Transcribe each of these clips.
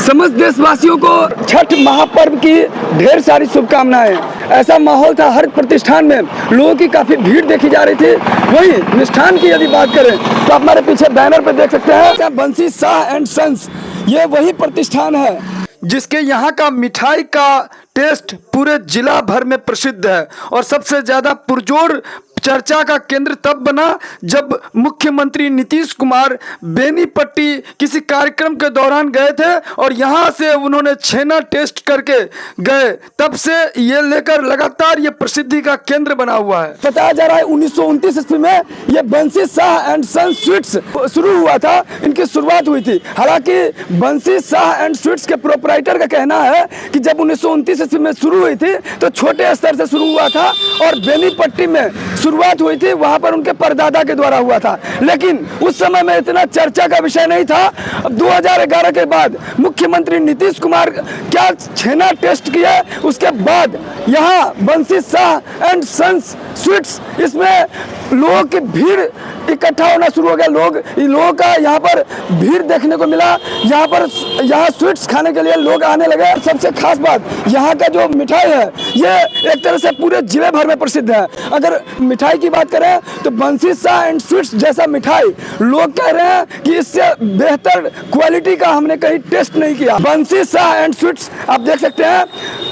समस्त देशवासियों को छठ महापर्व की ढेर सारी शुभकामनाएं। ऐसा माहौल था हर प्रतिष्ठान में, लोगों की काफ़ी भीड़ देखी जा रही थी। वहीं मिष्ठान की यदि बात करें तो हमारे पीछे बैनर पे देख सकते हैं बंसी शाह एंड सन्स, ये वही प्रतिष्ठान है जिसके यहाँ का मिठाई का टेस्ट पूरे जिला भर में प्रसिद्ध है। और सबसे ज़्यादा पुरजोर चर्चा का केंद्र तब बना जब मुख्यमंत्री नीतीश कुमार बेनीपट्टी किसी कार्यक्रम के दौरान गए थे और यहाँ से उन्होंने छेना टेस्ट करके गए। तब से ये लेकर लगातार ये प्रसिद्धि का केंद्र बना हुआ है। बताया जा रहा है 1929 ईस्वी में ये बंसी शाह एंड सन्स स्वीट्स शुरू हुआ था, इनकी शुरुआत हुई थी। हालांकि बंसी शाह एंड स्वीट्स के प्रोपराइटर का कहना है कि जब 1929 ईस्वी में शुरू हुई थी तो छोटे स्तर से शुरू हुआ था और बेनीपट्टी में शुरुआत हुई थी, वहां पर उनके परदादा के द्वारा हुआ था। लेकिन उस समय में इतना चर्चा का विषय नहीं था। अब 2011 के बाद मुख्यमंत्री नीतीश कुमार क्या छेना टेस्ट किया, उसके बाद यहाँ बंसी शाह एंड सन्स स्वीट्स, इसमें लोगों की भीड़ इकट्ठा होना शुरू हो गया। लोगों का यहाँ पर भीड़ देखने को मिला। यहाँ स्वीट्स खाने के लिए लोग आने लगे। सबसे खास बात, यहाँ का जो मिठाई है ये एक तरह से पूरे जिले भर में प्रसिद्ध है। अगर मिठाई की बात करें तो बंसी शाह एंड स्वीट्स जैसा मिठाई लोग कह रहे हैं कि इससे बेहतर क्वालिटी का हमने कहीं टेस्ट नहीं किया। बंसी शाह एंड स्वीट्स आप देख सकते हैं,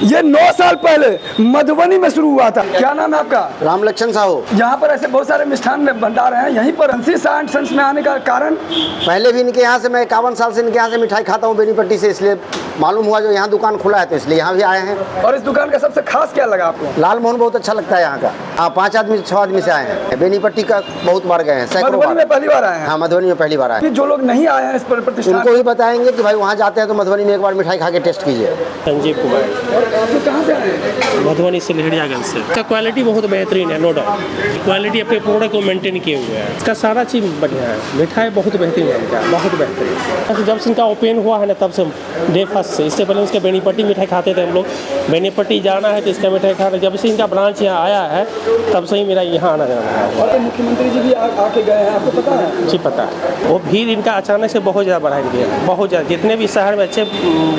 ये 9 साल पहले मधुबनी में शुरू हुआ था। क्या नाम है आपका? राम लक्ष्मण साहू। यहाँ पर ऐसे बहुत सारे मिष्ठान भंडार हैं, यहीं पर बंसी शाह एंड सन्स में आने का कारण? पहले भी इनके यहाँ से, मैं 51 साल से इनके यहाँ से मिठाई खाता हूँ बेनीपट्टी से, इसलिए मालूम हुआ जो यहाँ दुकान खुला है तो इसलिए यहाँ भी आए हैं। और इस दुकान का सबसे खास क्या लगा आपको? लाल मोहन बहुत अच्छा लगता है यहाँ का। हाँ, 5 आदमी 6 आदमी से आए हैं। बेनीपट्टी का बहुत बार गए हैं, सैकड़ों बार। मधुबनी में पहली बार आए हैं? हाँ, मधुबनी में पहली बार आए हैं। जो लोग नहीं आए हैं इस पर प्रतिष्ठान, उनको ही बताएंगे कि भाई वहाँ जाते हैं तो मधुबनी में एक बार मिठाई खा के टेस्ट कीजिए। संजीव कुमार। तो कहाँ से आए हैं? मधुबनी से लहरियागंज से। इसका क्वालिटी बहुत बेहतरीन है, नो डाउट। क्वालिटी अपने प्रोडक्ट को मेंटेन किए हुए है। इसका सारा चीज़ बढ़िया है, मिठाई बहुत बेहतरीन है इनका, बहुत बेहतरीन। जब से इनका ओपन हुआ है ना तब से डे फर्स्ट से, इससे पहले उसके बेनीपट्टी मिठाई खाते थे हम लोग। बेनीपट्टी जाना है तो इसका मिठाई खाना, जब से इनका ब्रांच यहाँ आया है तब से ही मेरा यहाँ आना जाना है। और मुख्यमंत्री जी भी आके गए हैं, आपको पता है? जी पता है। वो भीड़ इनका अचानक से बहुत ज़्यादा बढ़ा दिया, बहुत ज़्यादा। जितने भी शहर में अच्छे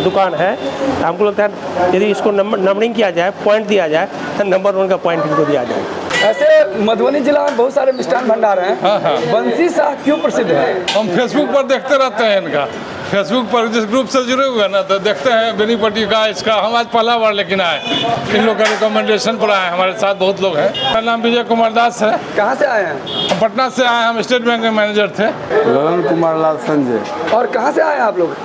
दुकान है, हमको लगता है यदि इसको नंबरिंग किया जाए, पॉइंट दिया जाए तो नंबर 1 का पॉइंट इनको दिया जाए। ऐसे मधुबनी जिला में बहुत सारे मिष्ठान भंडार हैं। हाँ। बंसी शाह क्यों प्रसिद्ध है? हम फेसबुक पर देखते रहते हैं इनका, फेसबुक पर जिस ग्रुप से जुड़े हुए हैं ना, तो देखते हैं बेनीपट्टी का इसका। हम आज पहला बार लेकिन आए, इन लोग का रिकमेंडेशन पर आए। हमारे साथ बहुत लोग हैं। मेरा नाम विजय कुमार दास है। कहाँ से आए हैं? हम पटना से आए, हम स्टेट बैंक के मैनेजर थे। ललन कुमार लाल संजय। और कहाँ से आए हैं आप लोग?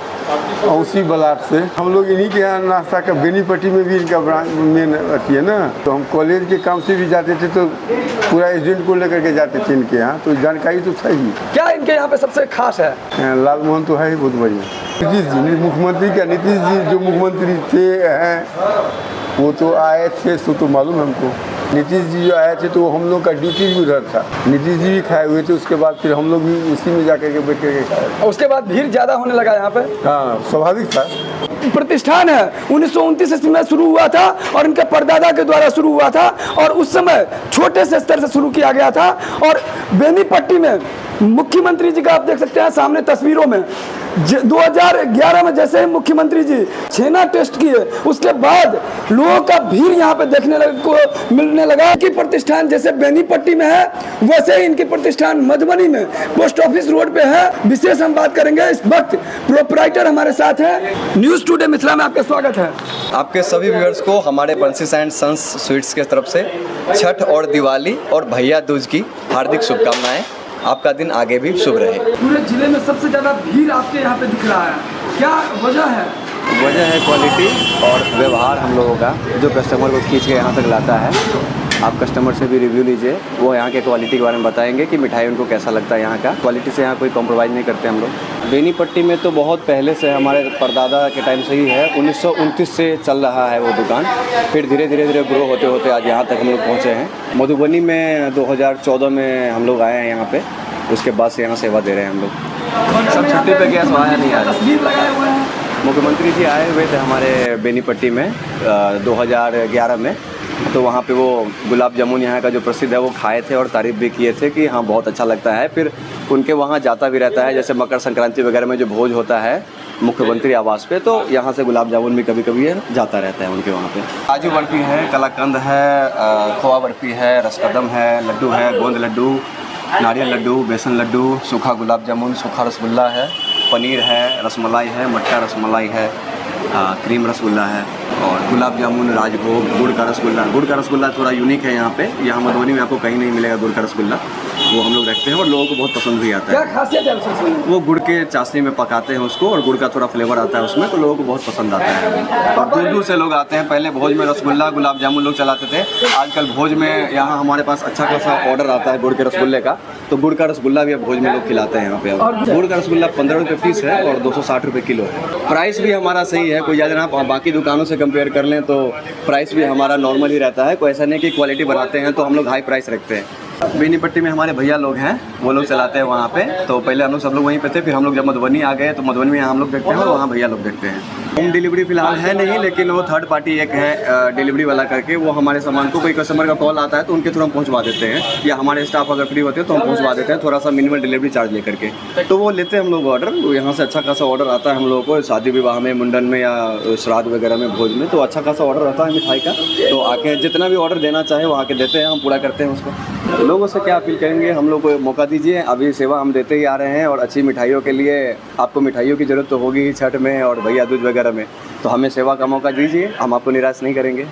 औसी बलाट से। हम लोग इन्हीं के यहाँ नाश्ता का, बेनीपट्टी में भी इनका ब्रांच मेन अथी है ना, तो हम कॉलेज के काम से भी जाते थे तो पूरा स्टूडेंट को लेकर के जाते थे इनके यहाँ, तो जानकारी तो था ही। क्या इनके यहाँ पे सबसे खास है? लाल मोहन तो है ही बहुत बढ़िया। नीतीश जी, मुख्यमंत्री का नीतीश जी जो मुख्यमंत्री थे हैं वो तो आए थे, सो तो मालूम है हमको। नीतीश जी जो आए थे तो हम लोग का ड्यूटी भी उधर था। नीतीश जी भी खाए हुए थे, उसके बाद फिर हम लोग भी उसी में जाकर के बैठ करके खाए। उसके बाद भीड़ ज़्यादा होने लगा यहाँ पे? हाँ, स्वाभाविक था। प्रतिष्ठान है 1929 ईस्वी में शुरू हुआ था और इनके परदादा के द्वारा शुरू हुआ था और उस समय छोटे से स्तर से शुरू किया गया था। और बेनीपट्टी में मुख्यमंत्री जी का आप देख सकते हैं सामने तस्वीरों में, 2011 में जैसे ही मुख्यमंत्री जी छेना टेस्ट किए उसके बाद लोगों का भीड़ यहाँ पे देखने को मिलने लगा। कि प्रतिष्ठान जैसे बेनीपट्टी में है वैसे ही इनकी प्रतिष्ठान मधुबनी में पोस्ट ऑफिस रोड पे है। विशेष हम बात करेंगे इस वक्त, प्रोपराइटर हमारे साथ है। न्यूज़ टुडे मिथिला में आपका स्वागत है। आपके सभी व्यूअर्स को हमारे बंसी शाह एंड सन्स स्वीट्स के तरफ से छठ और दिवाली और भैया दूज की हार्दिक शुभकामनाएं। आपका दिन आगे भी शुभ रहे। पूरे जिले में सबसे ज़्यादा भीड़ आपके यहाँ पे दिख रहा है, क्या वजह है? वजह है क्वालिटी और व्यवहार हम लोगों का, जो कस्टमर को खींच के यहाँ तक लाता है। आप कस्टमर से भी रिव्यू लीजिए, वो यहाँ के क्वालिटी के बारे में बताएंगे कि मिठाई उनको कैसा लगता है। यहाँ का क्वालिटी से यहाँ कोई कॉम्प्रोमाइज़ नहीं करते हम लोग। बेनीपट्टी में तो बहुत पहले से, हमारे परदादा के टाइम से ही है, 1929 से चल रहा है वो दुकान। फिर धीरे धीरे ग्रो होते होते आज यहाँ तक हम लोग पहुँचे हैं। मधुबनी में 2014 में हम लोग आए हैं यहाँ पे, उसके बाद से यहाँ सेवा दे रहे हैं हम लोग। सब छुट्टी पे गैस आया नहीं आ रहा। मुख्यमंत्री जी आए हुए थे हमारे बेनीपट्टी में 2011 में, तो वहाँ पे वो गुलाब जामुन यहाँ का जो प्रसिद्ध है वो खाए थे और तारीफ़ भी किए थे कि हाँ बहुत अच्छा लगता है। फिर उनके वहाँ जाता भी रहता है, जैसे मकर संक्रांति वगैरह में जो भोज होता है मुख्यमंत्री आवास पे, तो यहाँ से गुलाब जामुन भी कभी कभी जाता रहता है उनके वहाँ पे। काजू बर्फ़ी है, कलाकंद है, खोआ बर्फ़ी है, रसकदम है, लड्डू है, गोंद लड्डू, नारियल लड्डू, बेसन लड्डू, सूखा गुलाब जामुन, सूखा रसगुल्ला है, पनीर है, रसमलाई है, मट्ठा रसमलाई है, क्रीम रसगुल्ला है और गुलाब जामुन, राजभोग, गुड़ का रसगुल्ला। गुड़ का रसगुल्ला थोड़ा यूनिक है यहाँ पे, यहाँ मधुबनी में आपको कहीं नहीं मिलेगा गुड़ का रसगुल्ला, वो हम लोग रखते हैं और लोगों को बहुत पसंद भी आता क्या है। खासियत है उसमें? वो गुड़ के चाशनी में पकाते हैं उसको और गुड़ का थोड़ा फ्लेवर आता है उसमें, तो लोगों को बहुत पसंद आता है और दूर दूर से लोग आते हैं। पहले भोज में रसगुल्ला गुलाब जामुन लोग चलाते थे, आजकल भोज में यहाँ हमारे पास अच्छा खासा ऑर्डर आता है गुड़ के रसगुल्ले का, तो गुड़ का रसगुल्ला भी अब भोज में लोग खिलाते हैं यहाँ पे। अब गुड़ का रसगुल्ला 15 रुपये पीस है और 260 रुपये किलो है। प्राइस भी हमारा सही है, कोई ज़्यादा ना बाकी दुकानों से कंपेयर कर लें तो प्राइस भी हमारा नॉर्मल ही रहता है, कोई ऐसा नहीं कि क्वालिटी बढ़ाते हैं तो हम लोग हाई प्राइस रखते हैं। बेनीपट्टी में हमारे भैया लोग हैं, वो लोग चलाते हैं वहाँ पे, तो पहले हम लोग सब लोग वहीं पे थे, फिर हम लोग जब मधुबनी आ गए तो मधुबनी में हम लोग देखते हैं और वहाँ भैया लोग देखते हैं। होम डिलीवरी फिलहाल है नहीं, लेकिन वो थर्ड पार्टी एक है डिलीवरी वाला करके, वो हमारे सामान को कोई कस्टमर का कॉल आता है तो उनके थ्रू हम पहुँचवा देते हैं, या हमारे स्टाफ अगर फ्री होते हैं तो हम पहुँचवा देते हैं, थोड़ा सा मिनिमम डिलीवरी चार्ज लेकर के। तो वो लेते हैं हम लोग ऑर्डर, यहाँ से अच्छा खासा ऑर्डर आता है हम लोगों को, शादी विवाह में, मुंडन में या श्राद्ध वगैरह में, भोज में, तो अच्छा खासा ऑर्डर आता है मिठाई का। तो आके जितना भी ऑर्डर देना चाहे वो आके देते हैं, हम पूरा करते हैं उसको। लोगों से क्या अपील करेंगे, हम लोग को मौका दीजिए, अभी सेवा हम देते ही आ रहे हैं और अच्छी मिठाइयों के लिए आपको मिठाइयों की ज़रूरत तो होगी ही छठ में और भैया दूज वगैरह में, तो हमें सेवा का मौका दीजिए, हम आपको निराश नहीं करेंगे।